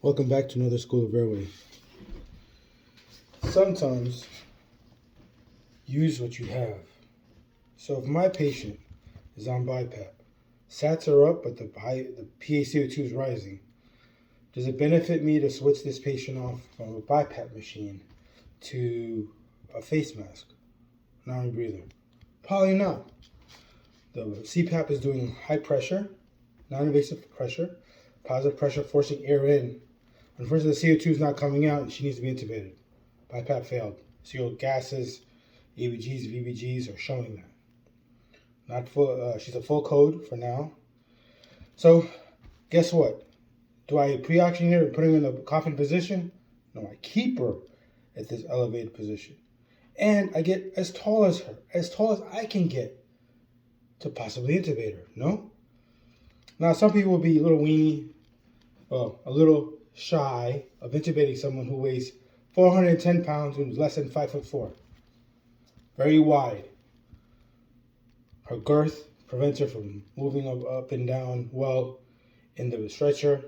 Welcome back to another School of Airway. Sometimes use what you have. So if my patient is on BiPAP, SATs are up, but the PaCO2 is rising, does it benefit me to switch this patient off from a BiPAP machine to a face mask, non-breather? Probably not. The CPAP is doing high pressure, non-invasive pressure, positive pressure forcing air in. Unfortunately, the CO2 is not coming out and she needs to be intubated. BiPAP failed. CO gases, ABGs, VBGs are showing that. Not full. She's a full code for now. So, guess what? Do I pre-oxygenate her and put her in a coffin position? No, I keep her at this elevated position. And I get as tall as her, as tall as I can get to possibly intubate her, no? Now, some people will be a little weenie, well, a little shy of intubating someone who weighs 410 pounds and is less than 5'4". Very wide. Her girth prevents her from moving up and down well in the stretcher.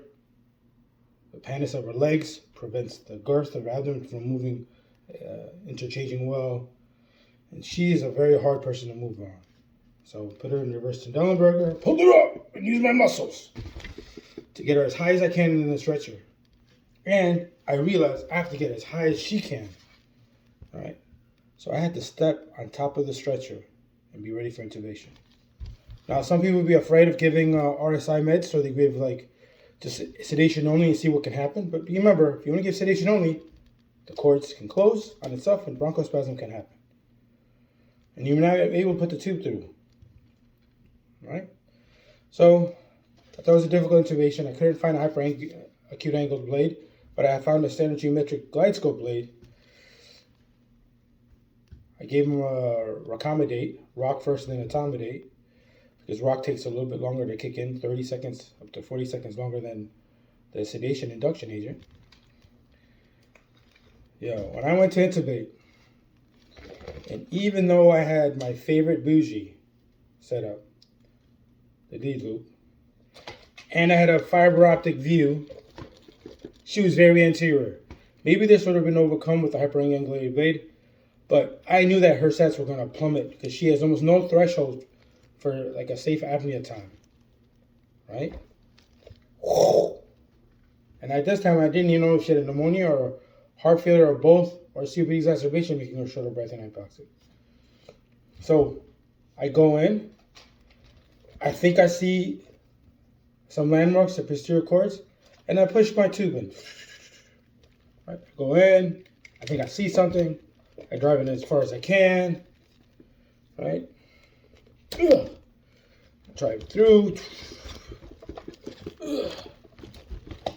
The pannus of her legs prevents the girth of her abdomen from moving, interchanging well. And she is a very hard person to move on. So put her in reverse Dunlenberger, pull her up, and use my muscles to get her as high as I can in the stretcher. And I realized I have to get as high as she can. All right. So I had to step on top of the stretcher and be ready for intubation. Now, some people would be afraid of giving RSI meds, so they give just sedation only and see what can happen. But remember, if you only give sedation only, the cords can close on itself and bronchospasm can happen. And you're not able to put the tube through. All right. So I thought it was a difficult intubation. I couldn't find a acute angled blade, but I found a standard geometric glide scope blade. I gave him a accommodate, rock first and then accommodate, because rock takes a little bit longer to kick in, 30 seconds up to 40 seconds longer than the sedation induction agent. When I went to intubate, and even though I had my favorite bougie set up, the D loop, and I had a fiber optic view, she was very anterior. Maybe this would have been overcome with the hyperangulated blade, but I knew that her sats were going to plummet because she has almost no threshold for like a safe apnea time, right? And at this time, I didn't even know if she had a pneumonia or heart failure or both, or COPD exacerbation making her short of breath and hypoxic. So I go in. I think I see some landmarks, the posterior cords, and I push my tube in. Right, I go in. I think I see something. I drive it as far as I can. Right? I drive through.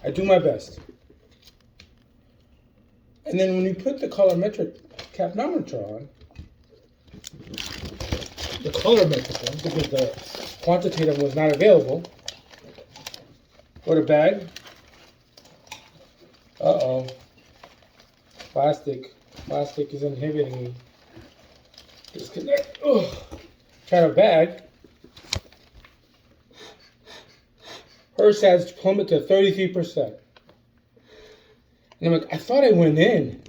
I do my best. And then when you put the colorimetric capnometer on, the colorimetric one, because the quantitative was not available, go to bag. Uh-oh. Plastic is inhibiting me. Disconnect. Try to bag. Her sats plummet to 33%. And I'm like, I thought I went in.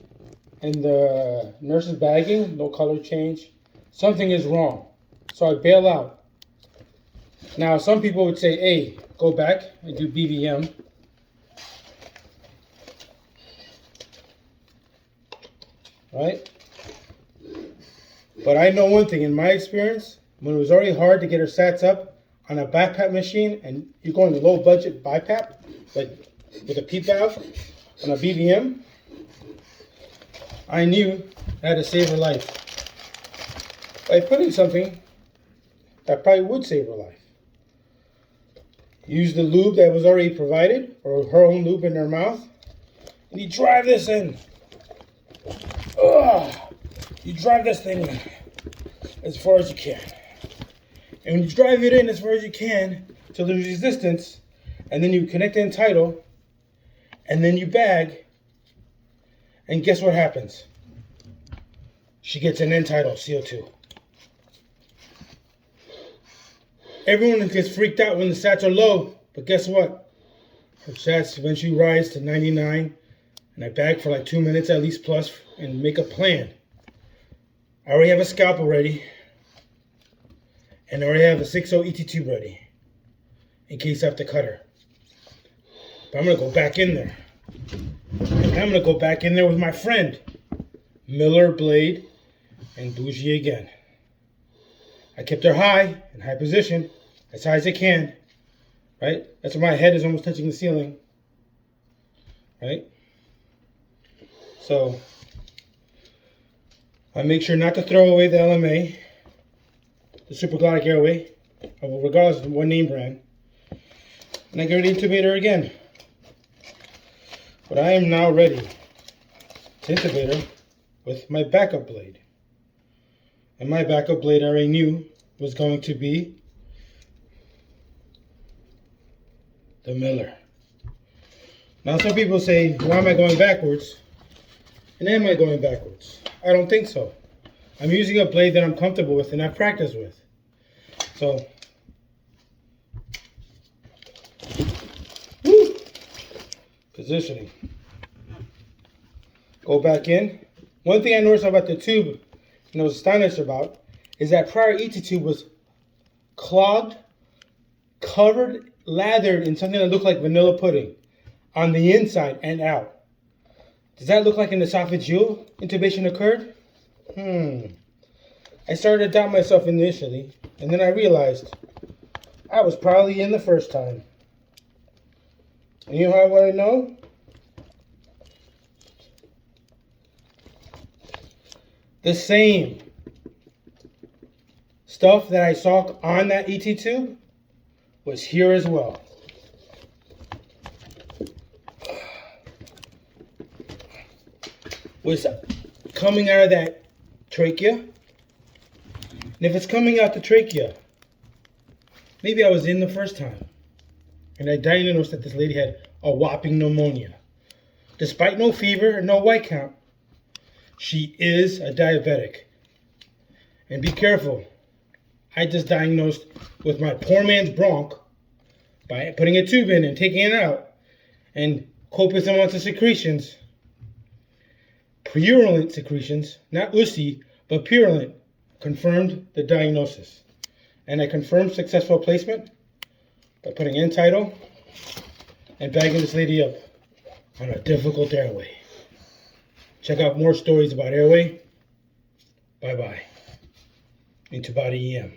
And the nurse is bagging, no color change. Something is wrong. So I bail out. Now, some people would say, hey, go back and do BVM. Right? But I know one thing, in my experience, when it was already hard to get her sats up on a BiPAP machine, and you're going low budget BiPAP, like with a PEEP valve on a BVM, I knew I had to save her life by putting something that probably would save her life. Use the lube that was already provided, or her own lube in her mouth, and you drive this in. You drive this thing as far as you can. And when you drive it in as far as you can till there's resistance, and then you connect the end tidal, and then you bag, and guess what happens? She gets an end tidal CO2. Everyone gets freaked out when the sats are low, but guess what? Her sats eventually rise to 99, and I bag for like 2 minutes at least plus and make a plan. I already have a scalpel ready, and I already have a 6.0 ET tube ready in case I have to cut her. But I'm going to go back in there. And I'm going to go back in there with my friend, Miller, Blade, and Bougie again. I kept her high, in high position, as high as I can, right? That's why my head is almost touching the ceiling, right? So, I make sure not to throw away the LMA, the supraglottic airway, regardless of what name brand. And I get ready to intubate her again. But I am now ready to intubate her with my backup blade. And my backup blade I already knew was going to be the Miller. Now some people say, why am I going backwards? And am I going backwards? I don't think so. I'm using a blade that I'm comfortable with and I've practiced with. So, woo, positioning. Go back in. One thing I noticed about the tube and I was astonished about is that prior ET tube was clogged, covered, lathered in something that looked like vanilla pudding on the inside and out. Does that look like an esophageal intubation occurred? I started to doubt myself initially, and then I realized I was probably in the first time. And you know how I know? The same stuff that I saw on that ET tube was here as well. Was coming out of that trachea. And if it's coming out the trachea, maybe I was in the first time. And I diagnosed that this lady had a whopping pneumonia. Despite no fever and no white count, she is a diabetic. And be careful. I just diagnosed with my poor man's bronch by putting a tube in and taking it out and copious amounts of secretions. Purulent secretions, not USI, but purulent, confirmed the diagnosis. And I confirmed successful placement by putting in title and bagging this lady up on a difficult airway. Check out more stories about airway. Bye-bye. Intubate EM.